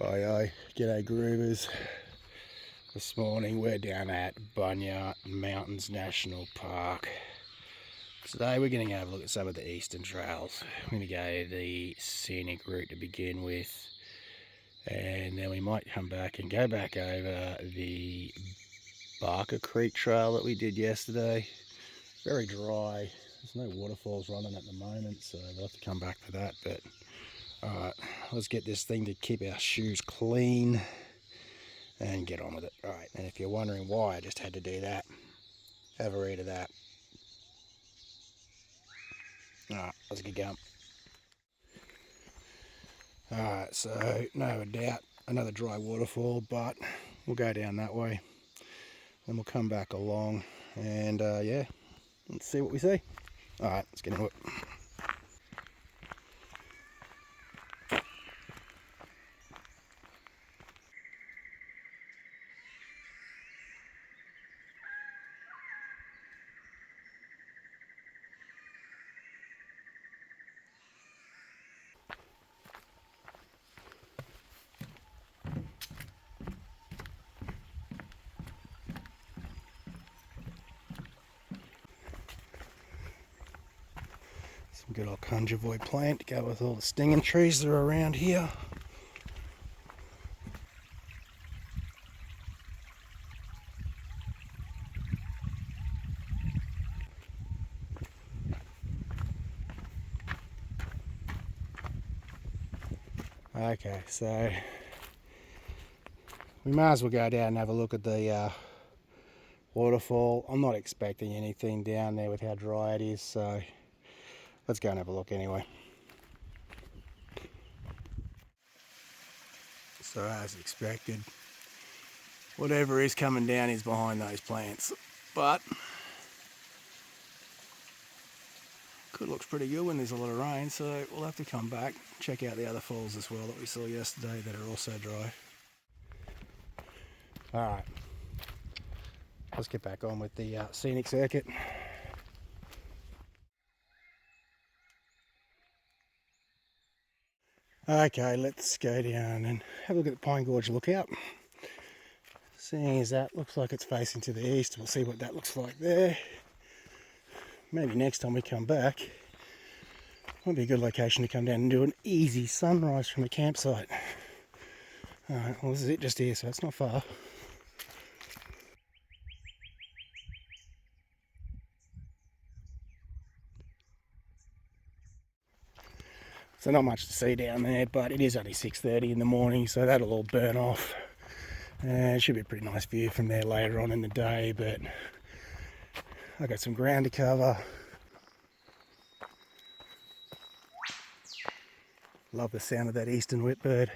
Aye, g'day groovers. This morning we're down at Bunya Mountains National Park. Today we're going to have a look at some of the eastern trails. We're going to go the scenic route to begin with, and then we might come back and go back over the Barker Creek trail that we did yesterday. Very dry, there's no waterfalls running at the moment, so we'll have to come back for that. But alright, let's get this thing to keep our shoes clean and get on with it. Alright, and if you're wondering why I just had to do that, have a read of that. Alright, let's get going. Alright, so no doubt another dry waterfall, but we'll go down that way. Then we'll come back along and yeah, let's see what we see. Alright, let's get into it. Some good old conjovoy plant to go with all the stinging trees that are around here. Okay, so we might as well go down and have a look at the waterfall. I'm not expecting anything down there with how dry it is, so let's go and have a look anyway. So as expected, whatever is coming down is behind those plants, but it looks pretty good when there's a lot of rain, so we'll have to come back, check out the other falls as well that we saw yesterday that are also dry. Alright, let's get back on with the scenic circuit. Okay, let's go down and have a look at the Pine Gorge Lookout. Seeing as that looks like it's facing to the east, we'll see what that looks like there. Maybe next time we come back, might be a good location to come down and do an easy sunrise from the campsite. Alright, well this is it just here, so it's not far. So not much to see down there, but it is only 6:30 in the morning, so that'll all burn off. And it should be a pretty nice view from there later on in the day, but I've got some ground to cover. Love the sound of that Eastern Whipbird.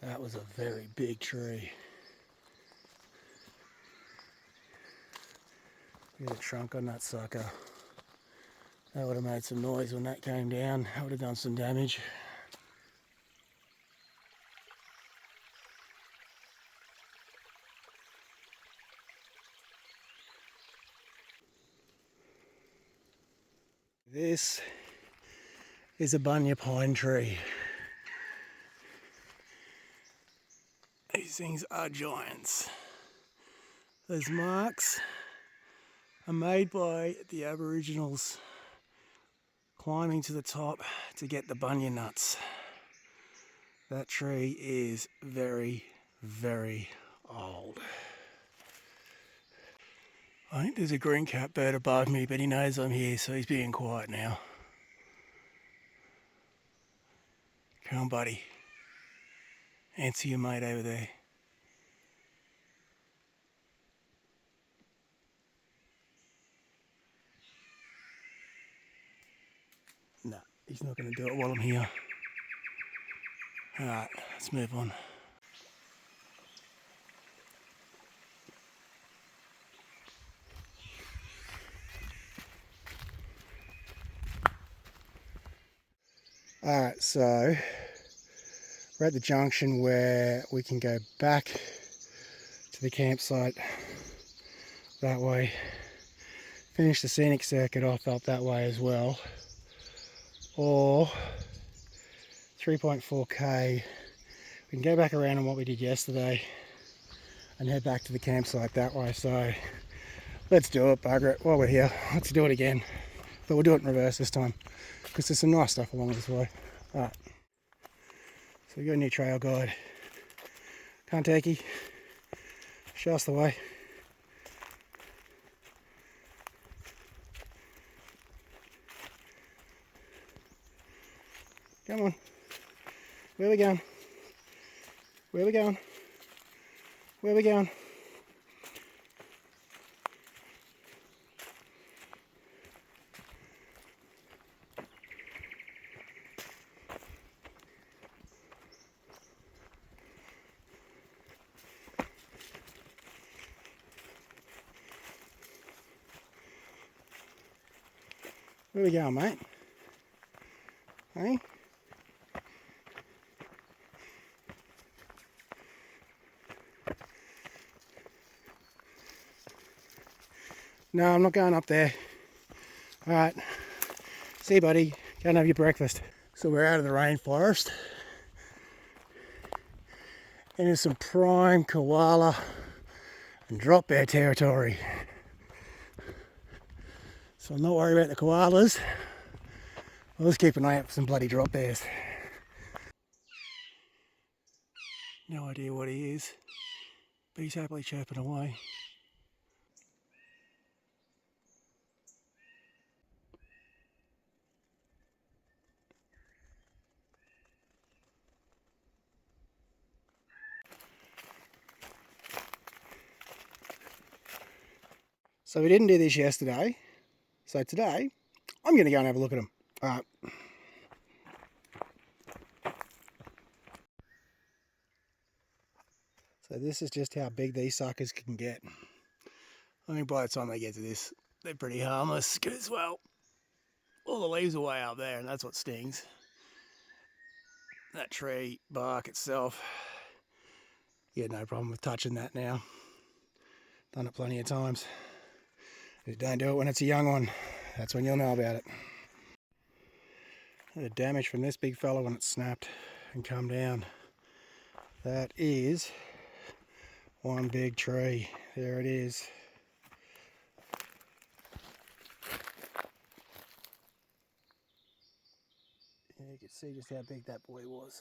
That was a very big tree. Look at the trunk on that sucker. That would have made some noise when that came down. That would have done some damage. This is a bunya pine tree. These things are giants. Those marks are made by the Aboriginals climbing to the top to get the bunya nuts. That tree is very, very old. I think there's a green catbird above me, but he knows I'm here, so he's being quiet now. Come on, buddy. Answer your mate over there. No, he's not going to do it while I'm here. Alright, let's move on. Alright, so we're at the junction where we can go back to the campsite that way. Finish the scenic circuit off up that way as well. Or 3.4k, we can go back around on what we did yesterday and head back to the campsite that way. So let's do it, bugger it, while we're here. Let's do it again. But we'll do it in reverse this time because there's some nice stuff along this way. Alright. So we've got a new trail guide. Kanteki, show us the way. Come on. Where are we going? Where are we going? Where are we going? Where are we going, mate? Hey? No, I'm not going up there. Alright. See you, buddy. Go and have your breakfast. So we're out of the rainforest. Into some prime koala and drop bear territory. So I'm not worried about the koalas. I'll just keep an eye out for some bloody drop bears. No idea what he is, but he's happily chirping away. So we didn't do this yesterday, so today I'm going to go and have a look at them. Alright. So this is just how big these suckers can get. I think by the time they get to this, they're pretty harmless because, well, all the leaves are way up there and that's what stings. That tree bark itself, yeah, no problem with touching that now. Done it plenty of times. Just don't do it when it's a young one. That's when you'll know about it. The damage from this big fella when it snapped and come down. That is one big tree. There it is. You can see just how big that boy was.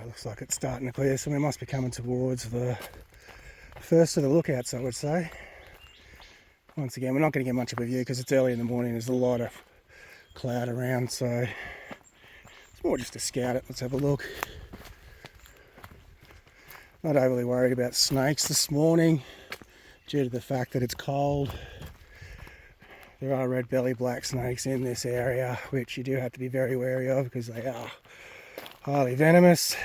Looks like it's starting to clear, so we must be coming towards the first of the lookouts, I would say. Once again, we're not going to get much of a view because it's early in the morning. There's a lot of cloud around, so it's more just to scout it. Let's have a look. Not overly worried about snakes this morning due to the fact that it's cold. There are red belly black snakes in this area, which you do have to be very wary of because they are highly venomous.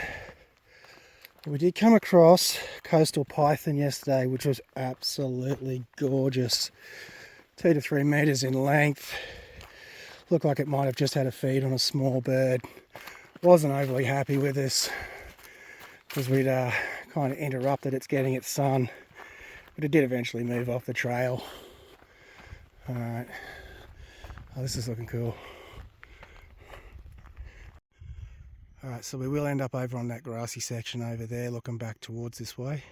We did come across coastal python yesterday, which was absolutely gorgeous. 2 to 3 meters in length. Looked like it might have just had a feed on a small bird. Wasn't overly happy with this because we'd kind of interrupted its getting its sun, but it did eventually move off the trail. Alright, oh, this is looking cool. Alright, so we will end up over on that grassy section over there, looking back towards this way.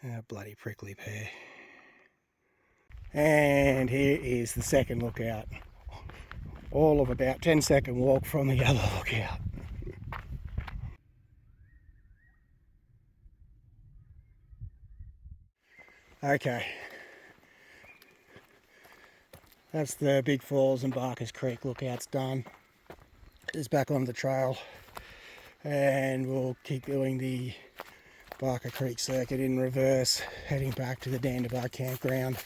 Ah, bloody prickly pear. And here is the second lookout. All of about 10-second walk from the other lookout. Okay, That's the Big Falls and Barker's Creek lookout's done. It's back on the trail, and we'll keep doing the Barker Creek circuit in reverse, heading back to the Dandabah campground.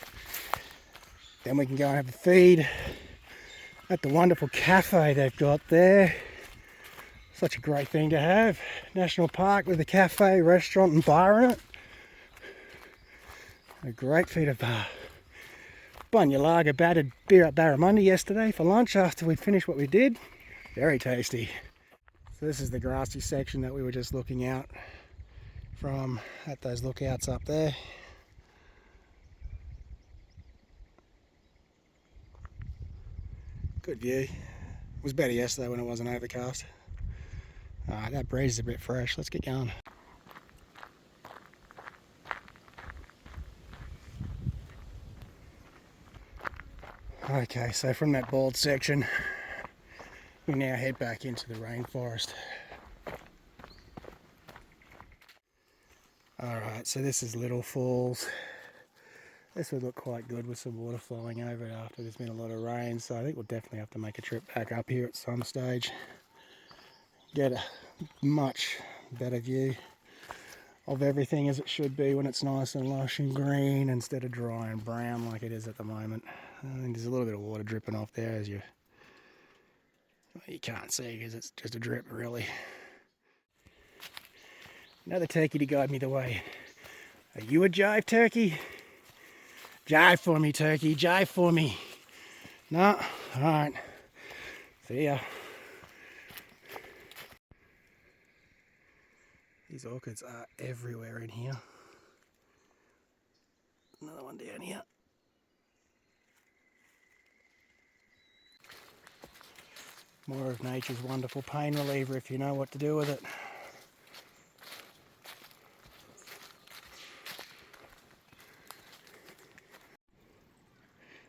Then we can go and have a feed at the wonderful cafe they've got there. Such a great thing to have. National park with a cafe, restaurant and bar in it. A great feed of Bunya lager battered beer at Barramundi yesterday for lunch after we'd finished what we did. Very tasty. So this is the grassy section that we were just looking out from at those lookouts up there. Good view. It was better yesterday when it wasn't overcast. That breeze is a bit fresh. Let's get going. Okay, so from that bald section, we now head back into the rainforest. Alright, so this is Little Falls. This would look quite good with some water flowing over it after there's been a lot of rain, so I think we'll definitely have to make a trip back up here at some stage. Get a much better view of everything as it should be when it's nice and lush and green instead of dry and brown like it is at the moment. I think there's a little bit of water dripping off there as you can't see because it's just a drip really. Another turkey to guide me the way. Are you a jive turkey? Jive for me, turkey, jive for me. No? Alright. See ya. These orchids are everywhere in here. Another one down here. More of nature's wonderful pain reliever if you know what to do with it.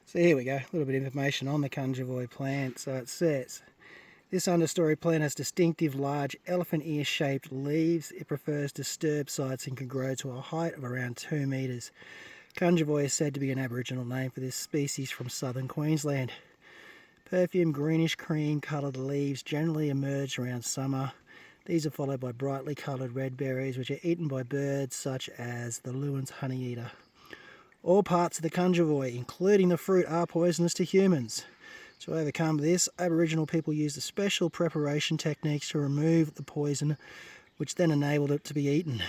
So here we go, a little bit of information on the Kunjavoy plant. So it says, this understory plant has distinctive large elephant ear shaped leaves. It prefers disturbed sites and can grow to a height of around 2 metres. Kunjavoy is said to be an Aboriginal name for this species from southern Queensland. Perfume greenish cream coloured leaves generally emerge around summer. These are followed by brightly coloured red berries which are eaten by birds such as the Lewin's honeyeater. All parts of the Kunjavoy, including the fruit, are poisonous to humans. To overcome this, Aboriginal people used a special preparation techniques to remove the poison, which then enabled it to be eaten.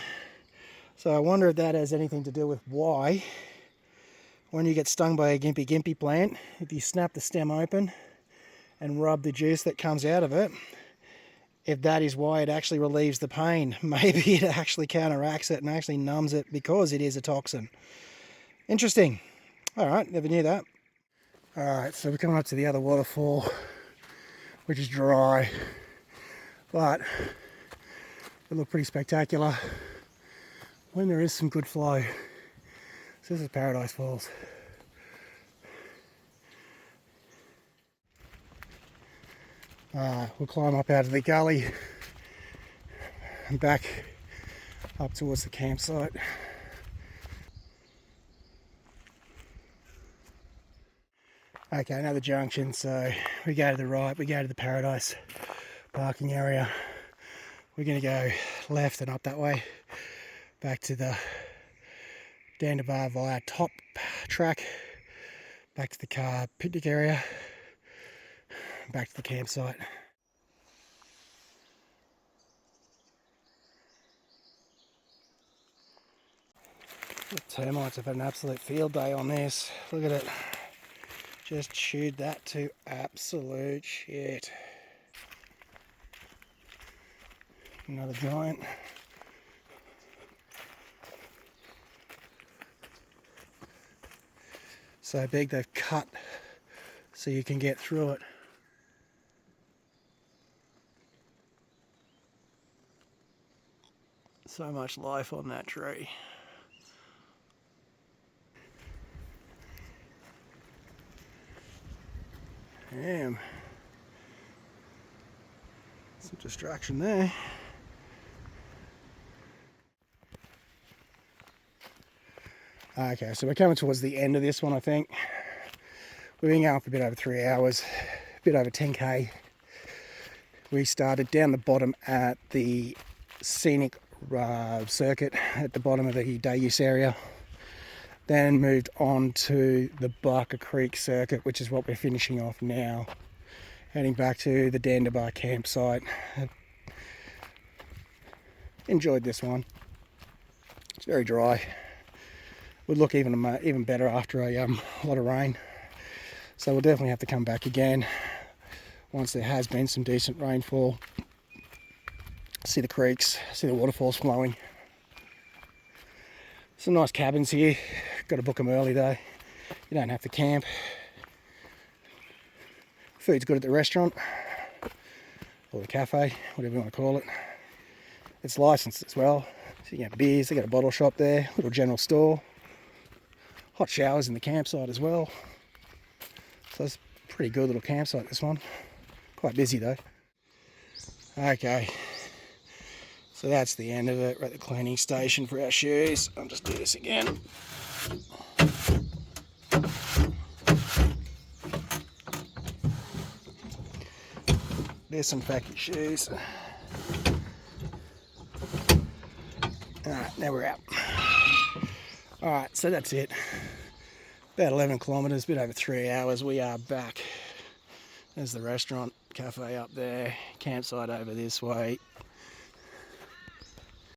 So I wonder if that has anything to do with why, when you get stung by a gimpy plant, if you snap the stem open and rub the juice that comes out of it, if that is why it actually relieves the pain. Maybe it actually counteracts it and actually numbs it because it is a toxin. Interesting. Alright, never knew that. Alright, so we're coming up to the other waterfall, which is dry, but it look pretty spectacular when there is some good flow. So this is Paradise Falls. We'll climb up out of the gully and back up towards the campsite. Okay, another junction, so we go to the right, we go to the Paradise parking area. We're going to go left and up that way, back to the Dandabah via top track, back to the car picnic area, back to the campsite. The termites have had an absolute field day on this. Look at it. Just chewed that to absolute shit. Another giant. So big they've cut so you can get through it. So much life on that tree. Damn. Some distraction there. Okay, so we're coming towards the end of this one, I think. We've been going for a bit over 3 hours, a bit over 10k. We started down the bottom at the Scenic circuit at the bottom of the day use area. Then moved on to the Barker Creek circuit, which is what we're finishing off now. Heading back to the Dandabah campsite. Enjoyed this one. It's very dry. Would look even better after a lot of rain. So we'll definitely have to come back again once there has been some decent rainfall. See the creeks, see the waterfalls flowing. Some nice cabins here. Got to book them early though. You don't have to camp. Food's good at the restaurant or the cafe, whatever you want to call it. It's licensed as well. So you can have beers. They got a bottle shop there, little general store. Hot showers in the campsite as well. So it's a pretty good little campsite, this one. Quite busy though. Okay. So that's the end of it. We're at the cleaning station for our shoes. I'll just do this again. Disinfect your shoes. Alright, now we're out. Alright, so that's it. About 11 kilometres, a bit over 3 hours. We are back. There's the restaurant, cafe up there, campsite over this way.